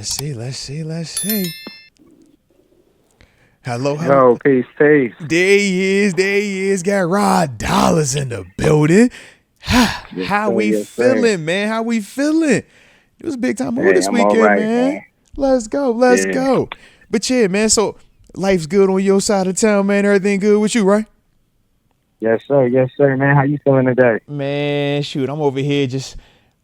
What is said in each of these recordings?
Let's see. Hello. Yo, peace. There he is. Got Rod Dollars in the building. How we feeling, man? How we feeling? It was a big time move this I'm weekend, all right, man. Let's go. But yeah, man, so life's good on your side of town, man. Everything good with you, right? Yes, sir, man. How you feeling today? Man, shoot, I'm over here just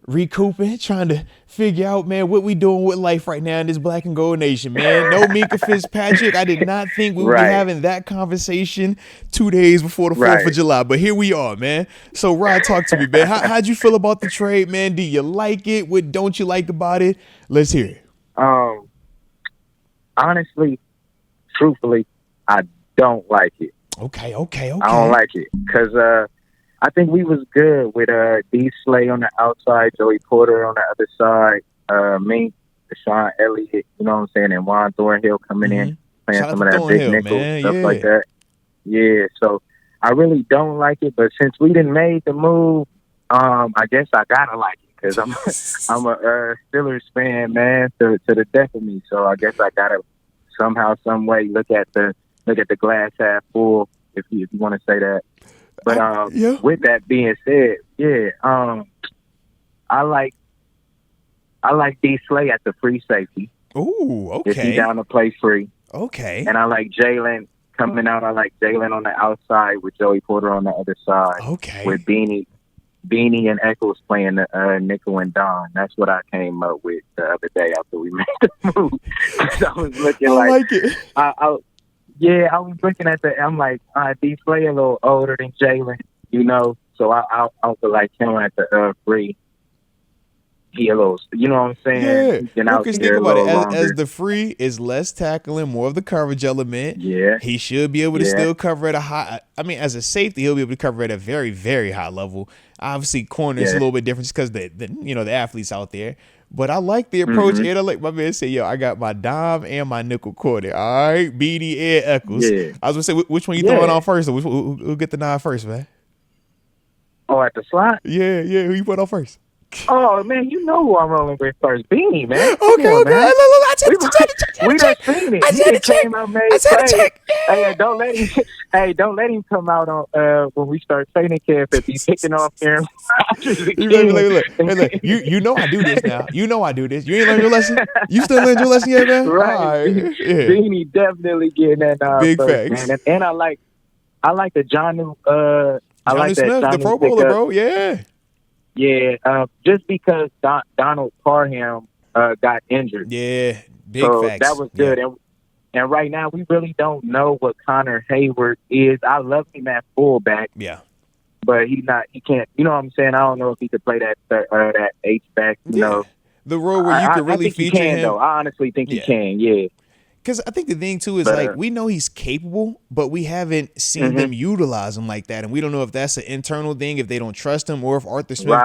recouping, trying to figure out, man, what we doing with life right now in this black and gold nation, man. No Minka Fitzpatrick. I did not think we would be having that conversation 2 days before the 4th of July, but here we are, man. So, Rod, talk to me, man. How'd you feel about the trade, man? Do you like it? What don't you like about it? Let's hear it. Honestly, truthfully, I don't like it. Okay. I don't like it because I think we was good with D. Slay on the outside, Joey Porter on the other side, me, Deshaun Elliott, you know what I'm saying, and Juan Thornhill coming in, playing some of that big nickel stuff like that. Yeah, so I really don't like it, but since we didn't made the move, I guess I gotta like it because I'm a Steelers fan, man, to the death of me. So I guess I gotta somehow, some way look at the glass half full, if you want to say that. But with that being said, I like D. Slay at the free safety. Ooh, okay. If he down to play free. Okay. And I like Jalen coming out. I like Jalen on the outside with Joey Porter on the other side. Okay. With Beanie and Echols playing the nickel and dime. That's what I came up with the other day after we made the move. So I was looking like it. I was looking at I'm like, D. Slay a little older than Jalen, you know, so I feel like him at the free. He a little, you know what I'm saying? Yeah, because think about it. As the free is less tackling, more of the coverage element. Yeah, he should be able to still cover at a high. I mean, as a safety, he'll be able to cover at a very, very high level. Obviously, corner is a little bit different just because the athletes out there. But I like the approach, and I like my man say, yo, I got my dime and my nickel corner. All right, Beanie and Echols. Yeah. I was gonna say, which one you throwing on first? Who'll get the nine first, man? Oh, at the slot? Yeah. Who you put on first? Oh, man, you know who I'm rolling with first. Beanie, man. Okay. On, man. I said we done seen it. He came out, made plays. Hey, don't let him come out on when we start training camp if he's picking off Aaron Rodgers again. Look. You know I do this now. You know I do this. You ain't learned your lesson? You still learned your lesson yet, man? Right. Beanie definitely getting that big first, facts. Man. And I like the Jonnu Jonnu Smith, the Pro Bowler, bro. Yeah. Yeah, just because Donald Parham got injured. Yeah, big facts. That was good. Yeah. And right now, we really don't know what Connor Hayward is. I love him at fullback. Yeah. But he can't, you know what I'm saying? I don't know if he could play that H-back, you know. The role where you could really feature him. Though. I honestly think he can, yeah. Because I think the thing, too, is we know he's capable, but we haven't seen them utilize him like that. And we don't know if that's an internal thing, if they don't trust him, or if Arthur Smith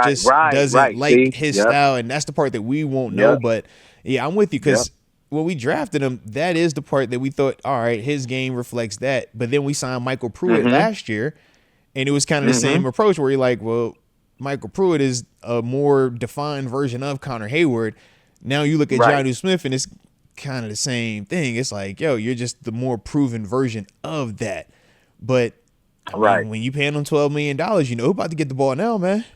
doesn't like his style. And that's the part that we won't know. But, yeah, I'm with you because when we drafted him, that is the part that we thought, all right, his game reflects that. But then we signed Michael Pruitt last year, and it was kind of the same approach where you're like, well, Michael Pruitt is a more defined version of Connor Hayward. Now you look at Jonnu Smith, and it's kind of the same thing. It's like, yo, you're just the more proven version of that. But I mean, when you paying them $12 million, you know who about to get the ball now, man.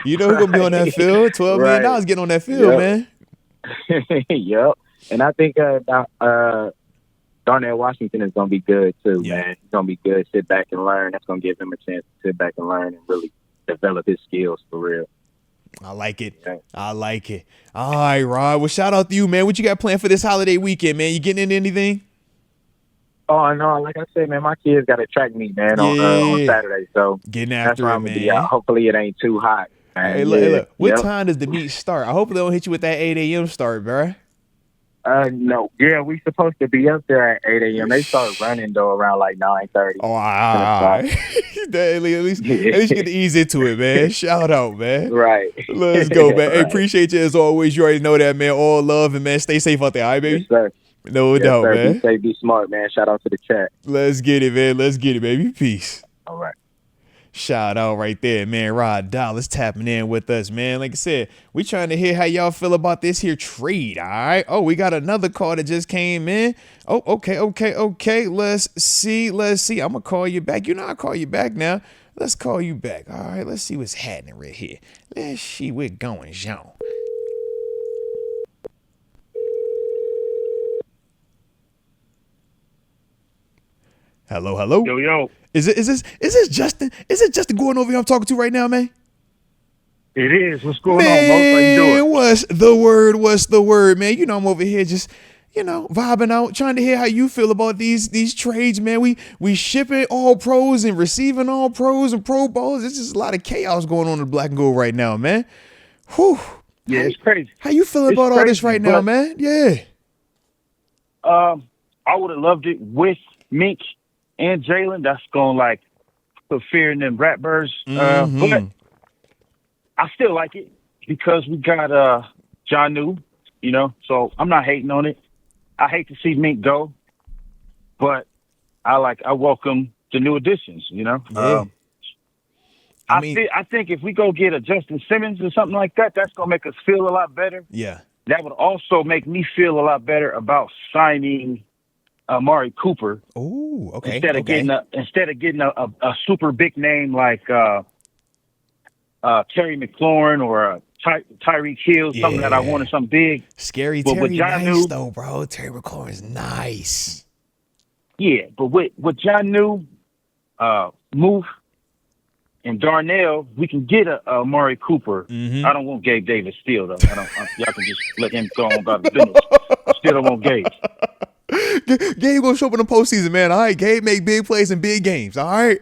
You know who's gonna be on that field. $12 million getting on that field, man. Yep. And I think Darnell Washington is gonna be good too, man. He's gonna be good. Sit back and learn. That's gonna give him a chance to sit back and learn and really develop his skills for real. I like it. All right, Rod. Well, shout out to you, man. What you got planned for this holiday weekend, man? You getting into anything? Oh, no. Like I said, man, my kids got to track me, man, on Saturday. So getting after it, man. Hopefully it ain't too hot, man. Hey, look. What time does the meet start? I hope they don't hit you with that 8 a.m. start, bro. No. Yeah, we supposed to be up there at 8 a.m. They start running, though, around like 9:30. Oh, all right. At least get to ease into it, man. Shout out, man. Right. Let's go, man. Hey, appreciate you as always. You already know that, man. All love and, man, stay safe out there, all right, baby? Yes, sir. No doubt, sir. man. Be safe, be smart, man. Shout out to the chat. Let's get it, man. Let's get it, baby. Peace. All right. Shout out right there, man. Rod Dallas tapping in with us, man. Like I said, we trying to hear how y'all feel about this here trade, all right? Oh, we got another call that just came in. Oh, okay. Let's see. I'm going to call you back. You know I'll call you back now. Let's call you back. All right, let's see what's happening right here. Let's see where it going, Jean. Hello. Yo. Is this Justin? Is it Justin going over here I'm talking to right now, man? It is. What's going on, Moats? How you doing? What's the word, man? You know I'm over here just, vibing out, trying to hear how you feel about these trades, man. We shipping all pros and receiving all pros and Pro Bowls. There's just a lot of chaos going on in black and gold right now, man. Whew. Yeah, it's crazy. How you feeling about all this right now, man? Yeah. I would have loved it with Mink and Jalen. That's going to put fear in them Ratbirds. But I still like it because we got John New, so I'm not hating on it. I hate to see Mink go, but I welcome the new additions, Yeah. I think if we go get a Justin Simmons or something like that, that's going to make us feel a lot better. Yeah. That would also make me feel a lot better about signing Amari Cooper. Oh, okay. Instead of getting a super big name like Terry McLaurin or Tyreek Hill, something that I wanted, something big. Scary Terry, nice though, bro. Terry McLaurin is nice. Yeah, but with John New, Moof, and Darnell, we can get a Amari Cooper. Mm-hmm. I don't want Gabe Davis still, though. Y'all can just let him go on about the business. I still don't want Gabe. Gabe gonna show up in the postseason, man. All right, Gabe make big plays in big games. All right.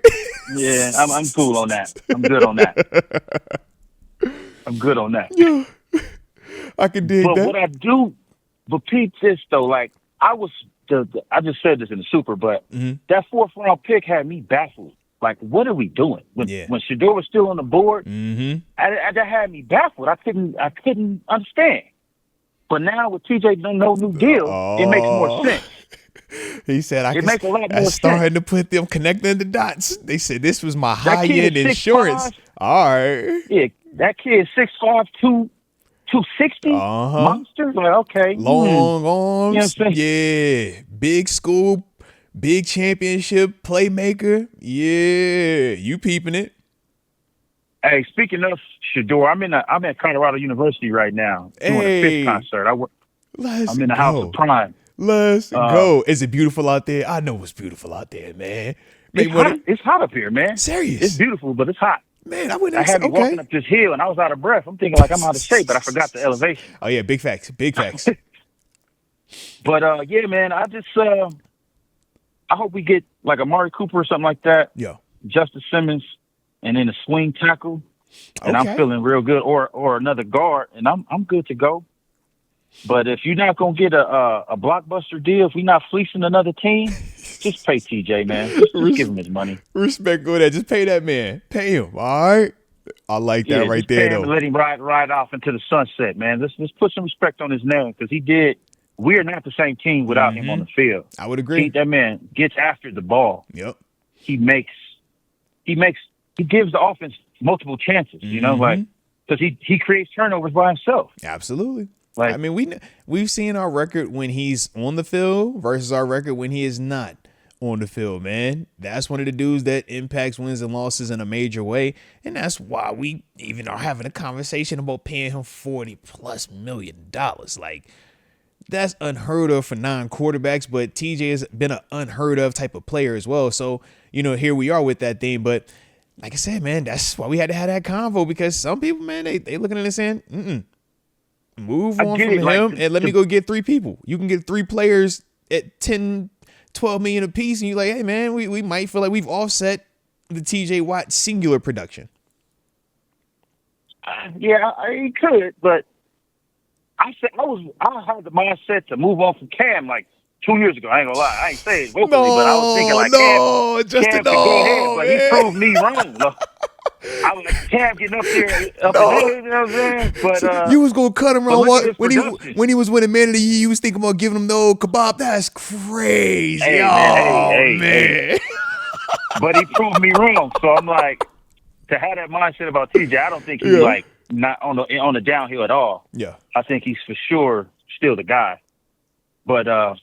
Yeah, I'm cool on that. I'm good on that. Yeah, I can dig that. What I do, but Pete, this though, I just said this in the Super, but that 4th round pick had me baffled. What are we doing? When Shedeur was still on the board, that had me baffled. I couldn't understand. But now with TJ no new deal, it makes more sense. He said, it makes a lot more sense. Starting to put them connecting the dots. They said this was my high-end insurance. 6'5". All right. Yeah, that kid 6'5", 260. Monster. Okay. Long arms. Yeah. Big school, big championship playmaker. Yeah. You peeping it. Hey, speaking of Shedeur, I'm at Colorado University right now doing a Fish concert. I'm in the House of Prime. Let's go. Is it beautiful out there? I know it's beautiful out there, man. It's hot up here, man. Serious. It's beautiful, but it's hot. Man, I had me walking up this hill, and I was out of breath. I'm thinking I'm out of shape, but I forgot the elevation. Oh, yeah, big facts. But, yeah, man, I hope we get Amari Cooper or something like that. Yeah. Justice Simmons, and then a swing tackle, and I'm feeling real good, or another guard, and I'm good to go. But if you're not gonna get a blockbuster deal, if we're not fleecing another team, just pay TJ, man. Just give him his money. Respect, go there. Just pay that man. Pay him. All right. I like that right there, though. Let him ride off into the sunset, man. Let's put some respect on his name because he did. We're not the same team without him on the field. I would agree. That man gets after the ball. Yep. He gives the offense multiple chances, because he creates turnovers by himself. Absolutely. We've seen our record when he's on the field versus our record when he is not on the field, man. That's one of the dudes that impacts wins and losses in a major way. And that's why we even are having a conversation about paying him $40+ million. That's unheard of for non-quarterbacks, but TJ has been an unheard of type of player as well. So, here we are with that thing. But like I said, man, that's why we had to have that convo, because some people, man, they looking at it saying, move on from him and let me go get 3 people. You can get 3 players at 10, 12 million a piece, and you're like, hey, man, we might feel like we've offset the TJ Watt singular production. Yeah, he could, but I had the mindset to move on from Cam 2 years ago. I ain't gonna lie, I ain't say it vocally, but I was thinking Cam could go ahead, but he proved me wrong. I was Cam getting up there, you know what I'm saying? But you was gonna cut him wrong when he was winning Man of the Year. You was thinking about giving him the old kebab. That's crazy, man. But he proved me wrong, so I'm like, to have that mindset about TJ, I don't think he's like not on the downhill at all. Yeah. I think he's for sure still the guy. But I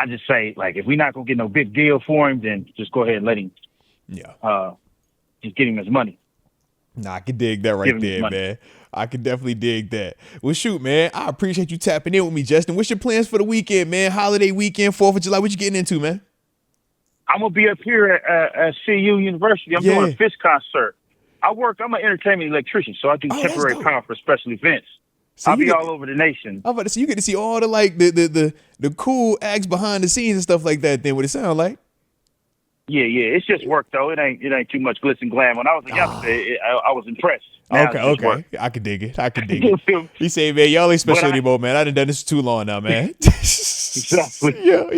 just say, like, if we're not gonna get no big deal for him, then just go ahead and let him. Yeah. Just give him his money. Nah, I can dig that right there, man. I can definitely dig that. Well, shoot, man. I appreciate you tapping in with me, Justin. What's your plans for the weekend, man? Holiday weekend, 4th of July. What you getting into, man? I'm going to be up here at CU University. I'm doing a Fish concert. I'm an entertainment electrician, so I do temporary power for special events. So I'll be all over the nation. I'm about to say, you get to see all the, like, the cool acts behind the scenes and stuff like that then, what it sound like. Yeah. It's just work, though. It ain't too much glitz and glam. When I was a youngster, I was impressed. Okay. I can dig it. He say, man, y'all ain't special anymore, man. I done this too long now, man. Exactly. Yeah.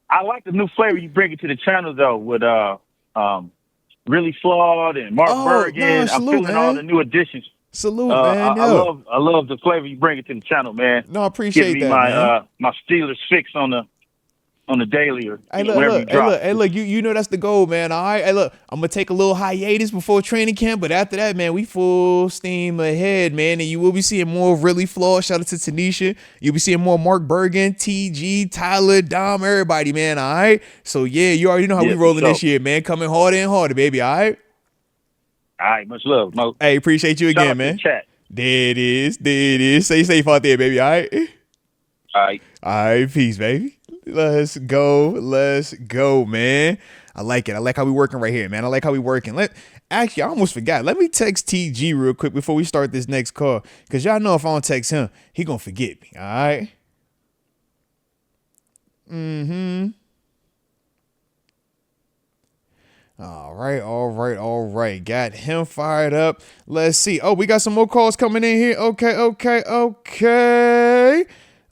I like the new flavor you bring it to the channel, though, with Really Flawed and Mark Bergen. I'm feeling all the new additions. Salute, man. I love the flavor you bring it to the channel, man. No, I appreciate that, man. My Steelers fix on the daily or wherever you drop. Hey, look, you know that's the goal, man. All right, hey, look, I'm gonna take a little hiatus before training camp, but after that, man, we full steam ahead, man. And you will be seeing more Really Flawed. Shout out to Tanisha. You'll be seeing more Mark Bergen, TG, Tyler, Dom, everybody, man. All right. So yeah, you already know how we rolling this year, man. Coming harder and harder, baby. All right. All right, much love, Mo. Hey, appreciate you again, man. Chat. There it is. Stay safe out there, baby. All right. All right, peace, baby. Let's go, man. I like it. I like how we working right here, man. I like how we working. Actually, I almost forgot. Let me text TG real quick before we start this next call, because y'all know if I don't text him, he gonna forget me. All right. All right. Got him fired up. Let's see. Oh, we got some more calls coming in here. Okay.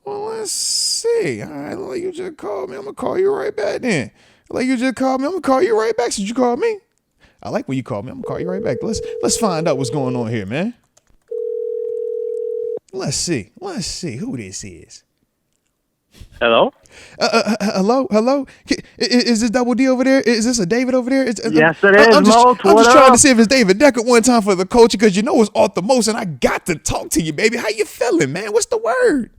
Well, let's see. All right, like you just called me. I'm going to call you right back then. Like you just called me. I'm going to call you right back since you called me. I like when you call me. I'm going to call you right back. Let's find out what's going on here, man. Let's see who this is. Hello? Hello? Is this Double D over there? Is this a David over there? Yes, it is. I'm just trying to see if it's David Decker one time for the culture, because you know it's off the most, and I got to talk to you, baby. How you feeling, man? What's the word?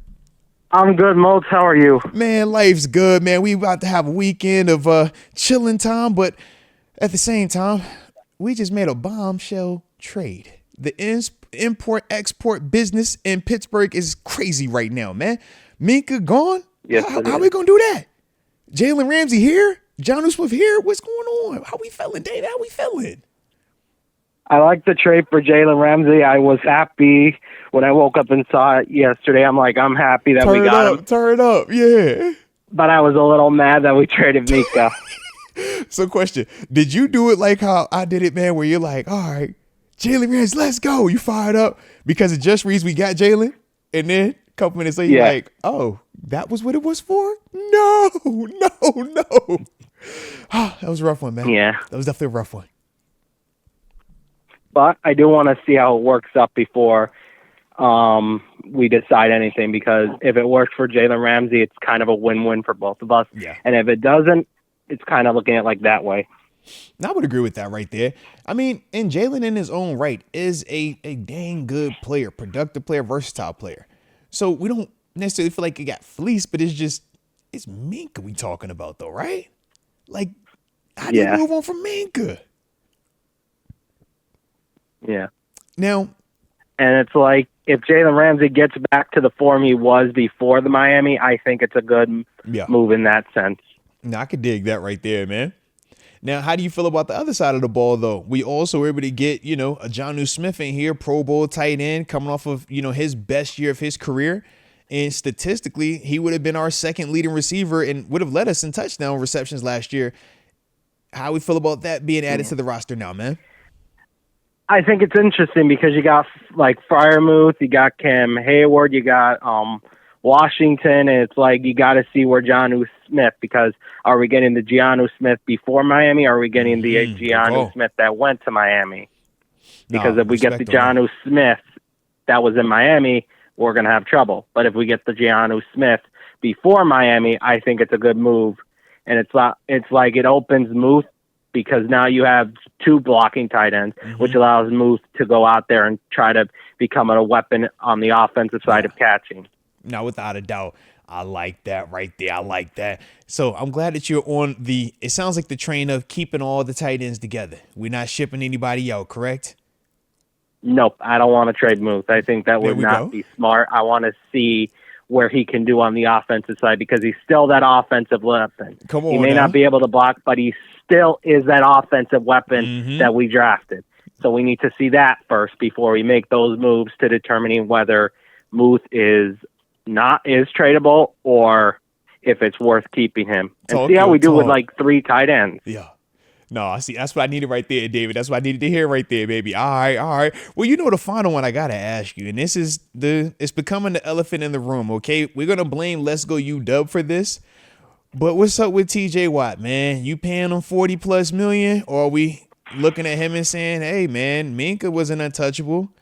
I'm good, Moats. How are you? Man, life's good, man. We about to have a weekend of chilling time, but at the same time, we just made a bombshell trade. The import-export business in Pittsburgh is crazy right now, man. Minka gone? Yes, how we gonna do that? Jalen Ramsey here? Jonnu Smith here? What's going on? How we feeling, David? How we feeling? I like the trade for Jalen Ramsey. I was happy when I woke up and saw it yesterday. I'm happy that we got him. Turn up, yeah. But I was a little mad that we traded Minka. So question, did you do it like how I did it, man, where you're like, all right, Jalen Ramsey, let's go. You fired up because it just reads we got Jalen, and then a couple minutes later, you're like, oh, that was what it was for? No. That was a rough one, man. Yeah. That was definitely a rough one. But I do want to see how it works up before we decide anything, because if it works for Jalen Ramsey, it's kind of a win-win for both of us. Yeah. And if it doesn't, it's kind of looking at it like that way. I would agree with that right there. I mean, and Jalen in his own right is a dang good player, productive player, versatile player. So we don't necessarily feel like he got fleeced, but it's Minka we talking about though, right? Like, how do you move on from Minka? Yeah. Now, and it's like, if Jalen Ramsey gets back to the form he was before the Miami, I think it's a good move in that sense. No, I could dig that right there, man. Now, how do you feel about the other side of the ball, though? We also were able to get, a Jonnu Smith in here, Pro Bowl tight end, coming off of, his best year of his career. And statistically, he would have been our second leading receiver and would have led us in touchdown receptions last year. How we feel about that being added to the roster now, man? I think it's interesting because you got like Freiermuth, you got Cam Hayward, you got Washington, and it's like you got to see where Jonnu Smith, because are we getting the Jonnu Smith before Miami, or are we getting the Jonnu Smith that went to Miami? Because if we get the Jonnu Smith that was in Miami, we're going to have trouble. But if we get the Jonnu Smith before Miami, I think it's a good move. And it's like it opens because now you have 2 blocking tight ends, which allows Moose to go out there and try to become a weapon on the offensive side of catching. Now, without a doubt, I like that right there. I like that. So I'm glad that you're on it sounds like the train of keeping all the tight ends together. We're not shipping anybody out, correct? Nope, I don't want to trade Moose. I think that would not be smart. I want to see where he can do on the offensive side because he's still that offensive weapon. Come on, he may not be able to block, but he still is that offensive weapon that we drafted. So we need to see that first before we make those moves to determining whether Moose is tradable or if it's worth keeping him. And see how we do with like 3 tight ends. Yeah. No, I see. That's what I needed right there, David. That's what I needed to hear right there, baby. All right. Well, the final one I got to ask you, and this is it's becoming the elephant in the room, okay? We're going to blame Let's Go UW for this, but what's up with TJ Watt, man? You paying him $40+ million, or are we looking at him and saying, hey, man, Minka wasn't untouchable.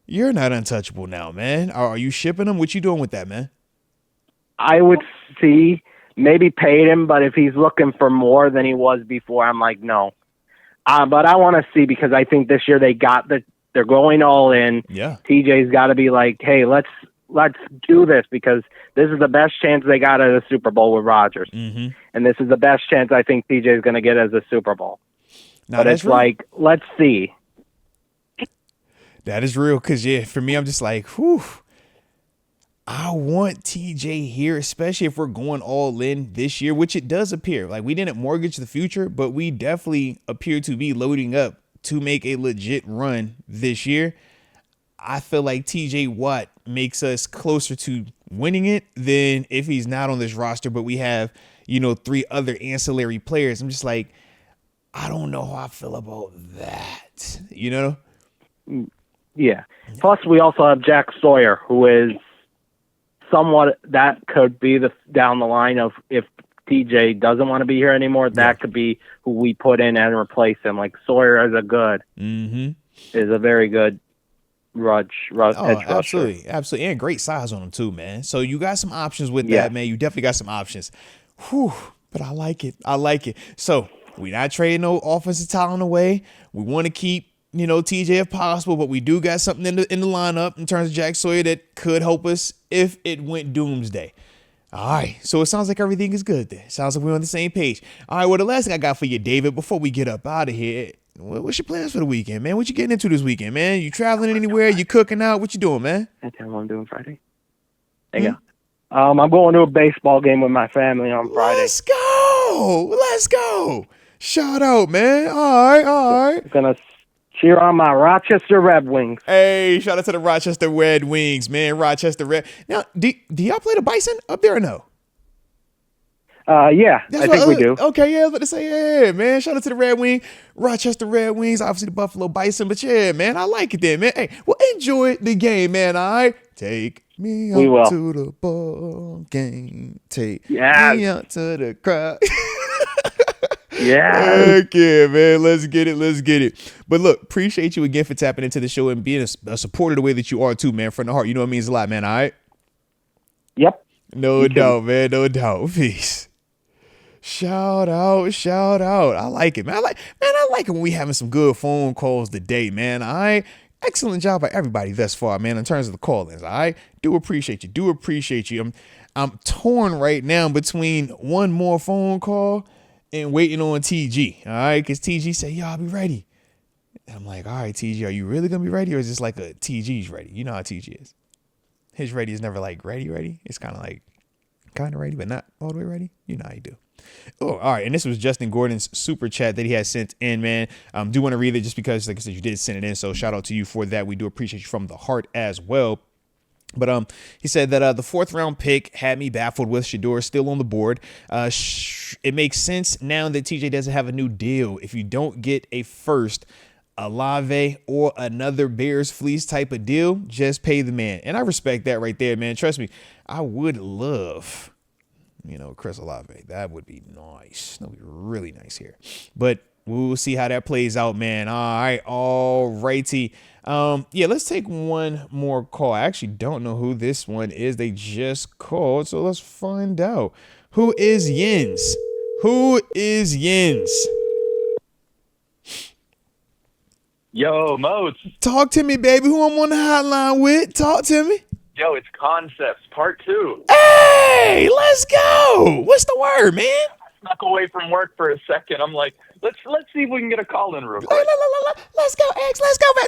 You're not untouchable now, man. Are you shipping him? What you doing with that, man? I would see maybe paid him, but if he's looking for more than he was before, I'm like, no. But I want to see because I think this year they're going all in. Yeah. TJ's got to be like, hey, let's do this because this is the best chance they got at a Super Bowl with Rodgers. And this is the best chance I think TJ's going to get as a Super Bowl. Now, but it's like, let's see. That is real because, for me, I'm just like, whew. I want TJ here, especially if we're going all in this year, which it does appear. Like, we didn't mortgage the future, but we definitely appear to be loading up to make a legit run this year. I feel like TJ Watt makes us closer to winning it than if he's not on this roster, but we have, 3 other ancillary players. I'm just like, I don't know how I feel about that, Yeah. Plus, we also have Jack Sawyer, who is somewhat that could be down the line of if TJ doesn't want to be here anymore, that could be who we put in and replace him. Like Sawyer is a very good edge rusher. Absolutely. And great size on him too, man. So you got some options with that, man. You definitely got some options. Whew, but I like it. So we're not trading no offensive talent away. We want to keep TJ if possible, but we do got something in the lineup in terms of Jack Sawyer that could help us if it went doomsday. All right, so it sounds like everything is good there. Sounds like we're on the same page. All right, well, the last thing I got for you, David, before we get up out of here, what's your plans for the weekend, man? What you getting into this weekend, man? You traveling anywhere? You cooking out? What you doing, man? I tell you what I'm doing Friday. There you go. I'm going to a baseball game with my family on Friday. Let's go. Shout out, man. All right. Gonna cheer on my Rochester Red Wings. Hey, shout out to the Rochester Red Wings, man. Rochester Red. Now, do y'all play the Bison up there or no? Yeah, I think we do. Okay, I was about to say, yeah, man. Shout out to the Red Wing, Rochester Red Wings, obviously the Buffalo Bison, but yeah, man, I like it there, man. Hey, well, enjoy the game, man. All right, take me out to the ball game. Take me out to the crowd. Yeah. Heck yeah, man. Let's get it. But look, appreciate you again for tapping into the show and being a supporter the way that you are too, man. From the heart. You know what means a lot, man. All right? Yep. No doubt, man. No doubt. Peace. Shout out. I like it, man. I like it when we having some good phone calls today, man. All right. Excellent job by everybody thus far, man, in terms of the call-ins. All right. Do appreciate you. I'm torn right now between one more phone call and waiting on TG, all right? Because TG said, yo, I'll be ready. And I'm like, all right, TG, are you really going to be ready? Or is this like a TG's ready? You know how TG is. His ready is never like ready. It's kind of like kind of ready, but not all the way ready. You know how you do. Oh, all right. And this was Justin Gordon's super chat that he had sent in, man. Do want to read it just because, like I said, you did send it in. So shout out to you for that. We do appreciate you from the heart as well. But he said that the 4th round pick had me baffled with Shedeur still on the board. It makes sense now that TJ doesn't have a new deal. If you don't get a first, Olave, or another Bears fleece type of deal, just pay the man. And I respect that right there, man. Trust me, I would love, Chris Olave. That would be nice. That would be really nice here. But we'll see how that plays out, man. All righty. Let's take one more call. I actually don't know who this one is. They just called, so let's find out. Who is Yins? Yo, Moats. Talk to me, baby. Who I'm on the hotline with? Talk to me. Yo, it's Concepts Part 2. Hey, let's go. What's the word, man? I snuck away from work for a second. I'm like, let's see if we can get a call in real quick. Let's go, X. Let's go, man.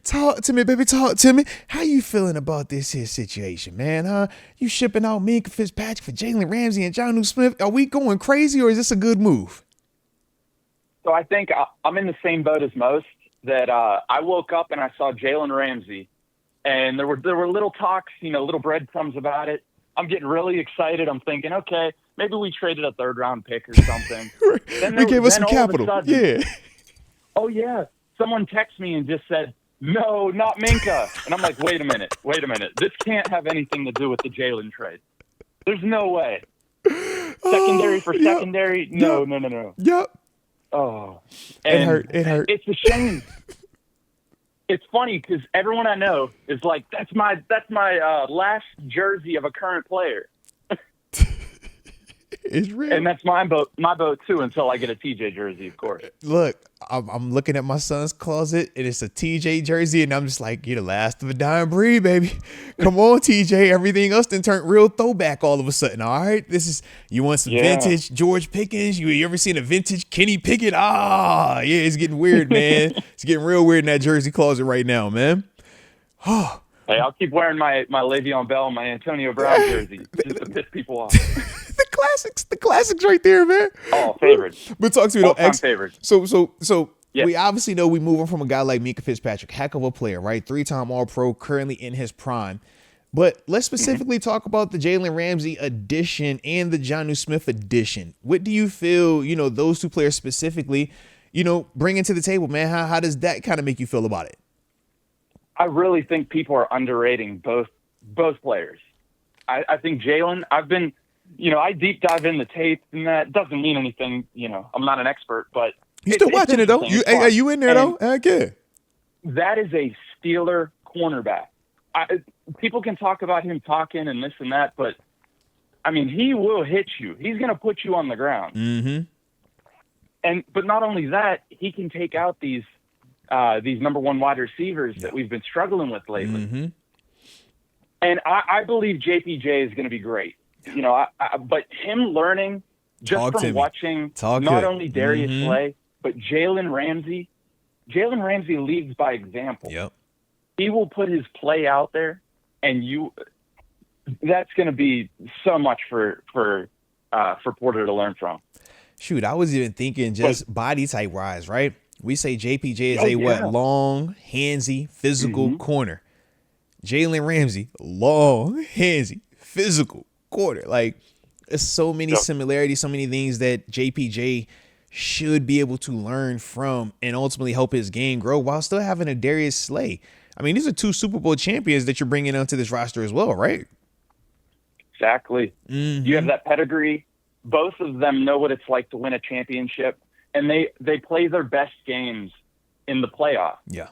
Talk to me, baby. Talk to me. How you feeling about this here situation, man? Huh? You shipping out Minkah Fitzpatrick for Jalen Ramsey and Jonnu Smith? Are we going crazy, or is this a good move? So I think I'm in the same boat as most. That I woke up and I saw Jalen Ramsey, and there were little talks, little breadcrumbs about it. I'm getting really excited. I'm thinking, okay, maybe we traded a third-round pick or something. We gave us some capital. Sudden, oh, yeah. Someone texted me and just said, no, not Minkah. And I'm like, wait a minute. This can't have anything to do with the Jalen trade. There's no way. Secondary for secondary? No. Yep. Oh, and it hurt. It's a shame. It's funny because everyone I know is like, that's my last jersey of a current player. It's real. And that's my boat too, until I get a TJ jersey, of course. Look, I'm looking at my son's closet, and it's a TJ jersey, and I'm just like, you're the last of a dying breed, baby. Come on, TJ. Everything else then turned real throwback all of a sudden. All right, you want some vintage George Pickens? You ever seen a vintage Kenny Pickett? Yeah, it's getting weird, man. It's getting real weird in that jersey closet right now, man. Oh. Hey, I'll keep wearing my Le'Veon Bell, my Antonio Brown jersey, just to piss people off. The classics right there, man. Oh, favorites. But talk to me though, X. Favorites. So we obviously know we moving from a guy like Minkah Fitzpatrick, heck of a player, right? 3-time All-Pro, currently in his prime. But let's specifically talk about the Jalen Ramsey addition and the Jonnu Smith addition. What do you feel, those two players specifically, bringing to the table, man? How does that kind of make you feel about it? I really think people are underrating both players. I think Jalen, I've been, I deep dive in the tape, and that doesn't mean anything. I'm not an expert, but you still watching it though. Are you in there though? Heck yeah. That is a Steeler cornerback. People can talk about him talking and this and that, but I mean, he will hit you. He's going to put you on the ground. Mm-hmm. But not only that, he can take out these number one wide receivers that we've been struggling with lately. Mm-hmm. And I believe JPJ is going to be great. But him learning just from watching not only Darius Slay, but Jalen Ramsey. Jalen Ramsey leads by example. Yep. He will put his play out there, and that's going to be so much for Porter to learn from. Shoot, I was even thinking just body type wise, right? We say JPJ is long, handsy, physical corner. Jalen Ramsey, long, handsy, physical corner. Like, there's so many similarities, so many things that JPJ should be able to learn from and ultimately help his game grow while still having a Darius Slay. I mean, these are 2 Super Bowl champions that you're bringing onto this roster as well, right? Exactly. Mm-hmm. You have that pedigree. Both of them know what it's like to win a championship, and they play their best games in the playoff. Yeah.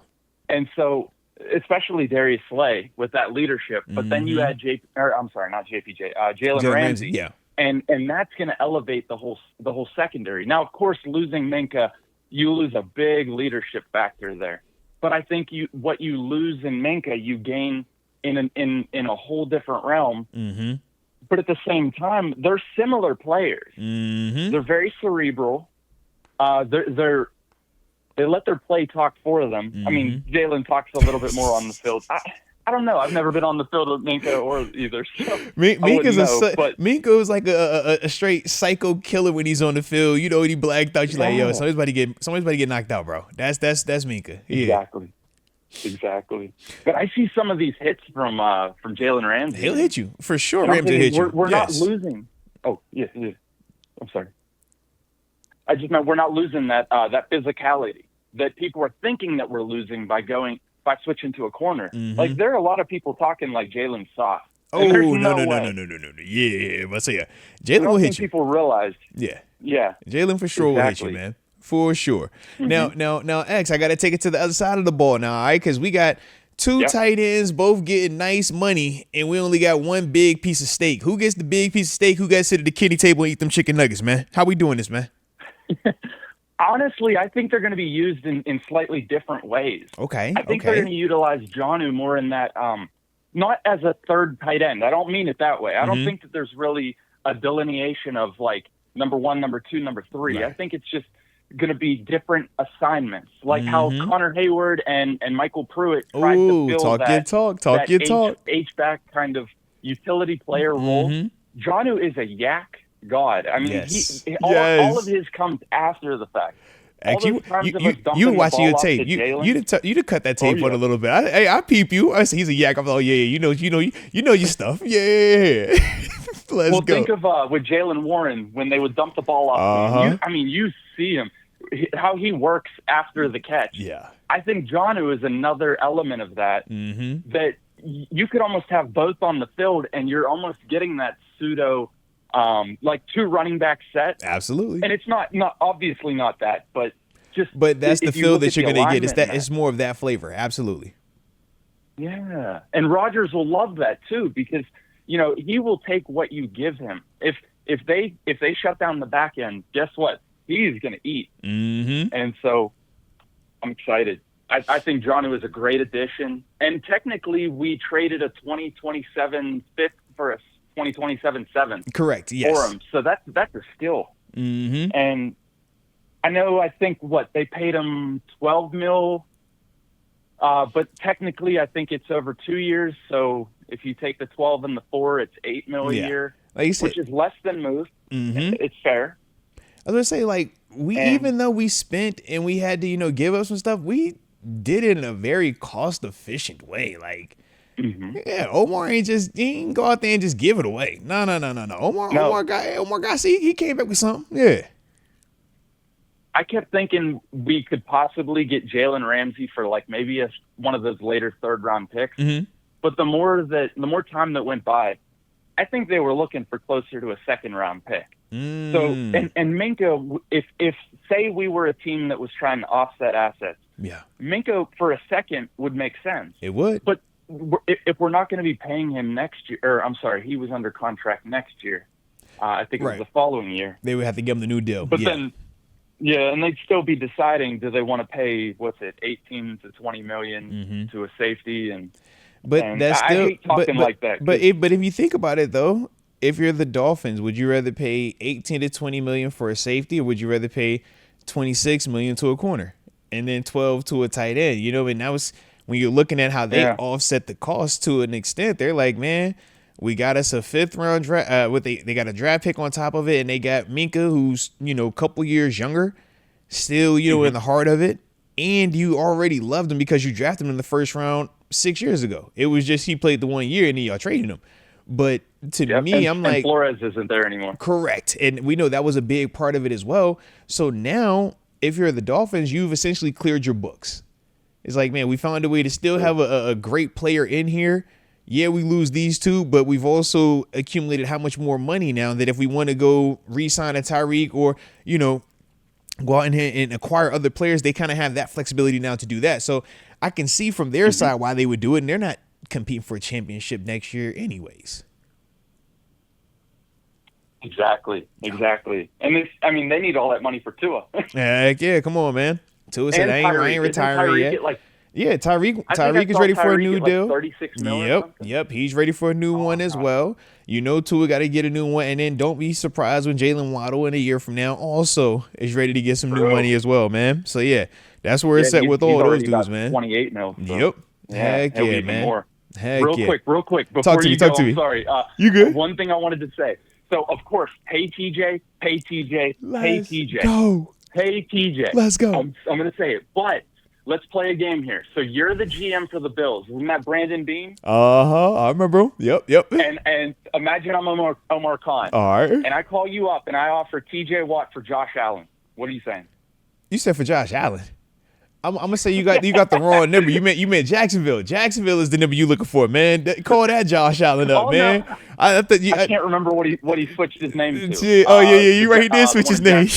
And so, especially Darius Slay with that leadership, but then you add Jalen Ramsey. Yeah. And that's going to elevate the whole secondary. Now, of course, losing Minkah, you lose a big leadership factor there. But I think what you lose in Minkah, you gain in a whole different realm. Mm-hmm. But at the same time, they're similar players. Mm-hmm. They're very cerebral. They let their play talk for them. Mm-hmm. I mean, Jalen talks a little bit more on the field. I don't know. I've never been on the field with Minkah or either. So Minkah is like a straight psycho killer when he's on the field. When he blacked out, you're like, yo, somebody's about to get knocked out, bro. That's Minkah. Yeah. Exactly. But I see some of these hits from Jalen Ramsey. He'll hit you for sure. Ramsey will hit you. We're not losing. Oh yeah. I'm sorry. I just meant we're not losing that physicality that people are thinking that we're losing by switching to a corner. Mm-hmm. Like, there are a lot of people talking like Jalen's soft. Oh, no. Yeah, but Jalen will hit you. People realized. Yeah. Jalen for sure will hit you, man. For sure. Mm-hmm. Now, X, I got to take it to the other side of the ball now, all right? Because we got 2 tight ends, both getting nice money, and we only got 1 big piece of steak. Who gets the big piece of steak? Who got to sit at the kitty table and eat them chicken nuggets, man? How we doing this, man? Honestly, I think they're going to be used in slightly different ways. Okay. I think they're going to utilize Jonnu more in that, not as a third tight end. I don't mean it that way. I don't think that there's really a delineation of like number 1, number 2, number 3. Right. I think it's just going to be different assignments, like how Connor Hayward and Michael Pruitt tried to build that H-back kind of utility player role. Jonnu is a yak god. I mean, all of his comes after the fact. Actually, you watching your tape. You did cut that tape on a little bit. I peep you. I say he's a yak. I'm like, oh yeah, you know your stuff. Yeah. Let's go. Think of with Jalen Warren when they would dump the ball off. You see him how he works after the catch. Yeah. I think Jonnu is another element of that. That you could almost have both on the field, and you're almost getting that pseudo. Like 2 running back set. Absolutely. And it's not obviously not that, but that's the feel that you're going to get. It's more of that flavor. Absolutely. Yeah. And Rodgers will love that too, because, he will take what you give him. If they shut down the back end, guess what? He's going to eat. And so I'm excited. I think Jonnu is a great addition. And technically we traded a 2027 fifth for a 2027 7th. Correct. Yes. For him. So that's a steal. And I think they paid him $12 million, but technically I think it's over 2 years. So if you take the 12 and the 4, it's $8 million a year, like you said, which is less than most. It's fair. I was gonna say, like, even though we spent and we had to, give up some stuff, we did it in a very cost efficient way. Like, yeah, Omar he ain't go out there and just give it away. No. Omar got see, he came back with something. Yeah. I kept thinking we could possibly get Jalen Ramsey for like maybe one of those later 3rd round picks. But the more time that went by, I think they were looking for closer to a 2nd round pick. So and Minkah, if say we were a team that was trying to offset assets, Minkah for a second would make sense. It would, but if we're not going to be paying him next year, or I'm sorry, he was under contract next year. I think it was the following year. They would have to give him the new deal. But then, and they'd still be deciding, do they want to pay, 18 to 20 million to a safety? That's still, I hate talking like that. But if you think about it though, if you're the Dolphins, would you rather pay 18 to 20 million for a safety, or would you rather pay 26 million to a corner and then 12 to a tight end? And that was, when you're looking at how they offset the cost to an extent, they're like, man, we got us a 5th round draft. They got a draft pick on top of it, and they got Minkah, who's a couple years younger, still in the heart of it, and you already loved him because you drafted him in the 1st round 6 years ago. It was just he played the 1 year and then y'all traded him. But to me, I'm like, Flores isn't there anymore. Correct, and we know that was a big part of it as well. So now, if you're the Dolphins, you've essentially cleared your books. It's like, man, we found a way to still have a great player in here. Yeah, we lose these 2, but we've also accumulated how much more money now that if we want to go re-sign a Tyreek or, go out and acquire other players, they kind of have that flexibility now to do that. So I can see from their side why they would do it, and they're not competing for a championship next year anyways. Exactly. And they need all that money for Tua. Heck yeah, come on, man. Tua said, I ain't retiring yet. Tyreek is ready for a new deal. Like $36 million. Yep. He's ready for a new one as well. Tua got to get a new one, and then don't be surprised when Jalen Waddle in a year from now also is ready to get some new money as well, man. So yeah, that's where it's at with all those dudes, man. 28 mil. So. Yep. Heck yeah, man. More. Heck real quick. Before you go, I'm sorry. You good? One thing I wanted to say. So of course, pay TJ. Go. Hey, TJ. Let's go. I'm going to say it, but let's play a game here. So you're the GM for the Bills. Isn't that Brandon Beane? I remember him. Yep. And imagine I'm Omar Khan. All right. And I call you up and I offer TJ Watt for Josh Allen. What are you saying? You said for Josh Allen. I'm gonna say you got the wrong number. You meant Jacksonville. Jacksonville is the number you looking for, man. Call that Josh Allen up, man. No. I can't remember what he switched his name to. Yeah. You right. He did switch his name.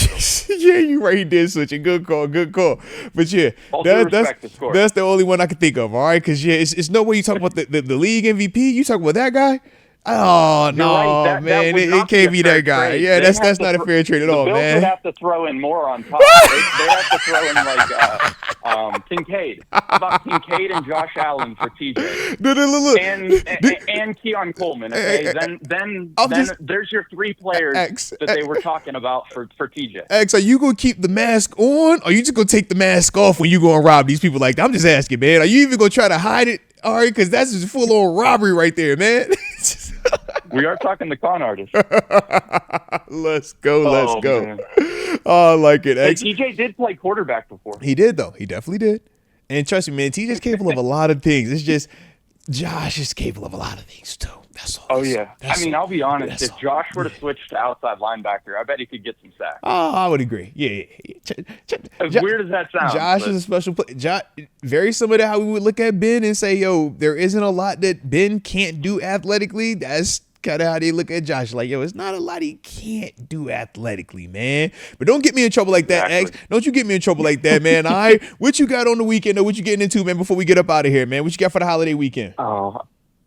Yeah, you right. He did switch it. Good call. But yeah, that's the only one I can think of. All right, because it's no way you talk about the league MVP. You talk about that guy. Oh You're no, right. man! Would It not can't be be a that guy. trade. Yeah, They'd that's not a fair trade at all, the Bills man. would have to throw in more on top. They'd have to throw in like Kincaid. How about Kincaid and Josh Allen for TJ? Look. And Keon Coleman. Okay, then there's your 3 players that they were talking about for TJ. X, are you gonna keep the mask on, or are you just gonna take the mask off when you go and rob these people like that? I'm just asking, man. Are you even gonna try to hide it? All right, because that's just full on robbery right there, man. We are talking the con artist. Let's go. Man. Oh, I like it. Hey, TJ did play quarterback before. He did, though. He definitely did. And trust me, man, TJ's capable of a lot of things. It's just Josh is capable of a lot of things, too. That's all. Oh, yeah. I mean, I'll be honest. If Josh were to switch to outside linebacker, I bet he could get some sacks. Oh, I would agree. Yeah. As weird as that sounds. Josh is a special player. Very similar to how we would look at Ben and say, yo, there isn't a lot that Ben can't do athletically. That's kind of how they look at Josh. Like, yo, it's not a lot he can't do athletically, man. But don't get me in trouble like that, X. Don't you get me in trouble like that, man. All right? What you got on the weekend, or what you getting into, man, before we get up out of here, man? What you got for the holiday weekend? Oh,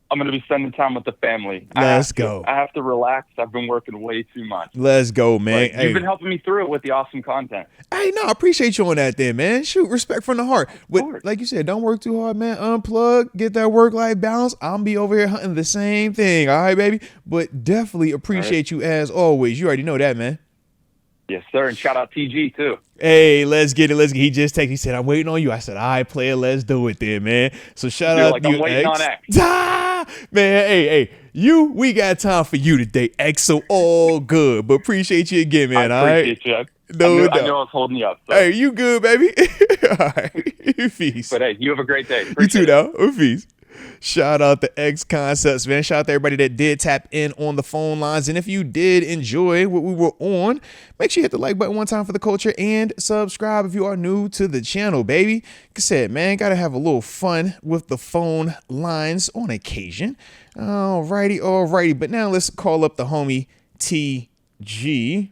I'm going to be spending time with the family. Let's go. I have to relax. I've been working way too much. Let's go, man. But you've been helping me through it with the awesome content. Hey, no, I appreciate you on that there, man. Shoot, respect from the heart. But like you said, don't work too hard, man. Unplug, get that work-life balance. I'll be over here hunting the same thing, all right, baby? But definitely appreciate you as always. You already know that, man. Yes, sir. And shout out TG, too. Hey, let's get it. He just texted. He said, I'm waiting on you. I said, all right, player, let's do it then, man. So shout out to you, I'm waiting X. on X. Man, hey, we got time for you today, X. So all good. But appreciate you again, man. I appreciate you. No, I know I was holding you up. So. Hey, you good, baby? All right. Peace. But hey, you have a great day. Appreciate you too, though. Peace. Shout out to X Concepts, man. Shout out to everybody that did tap in on the phone lines. And if you did enjoy what we were on, make sure you hit the like button one time for the culture and subscribe if you are new to the channel, baby. Like I said, man, got to have a little fun with the phone lines on occasion. Alrighty. But now let's call up the homie TG.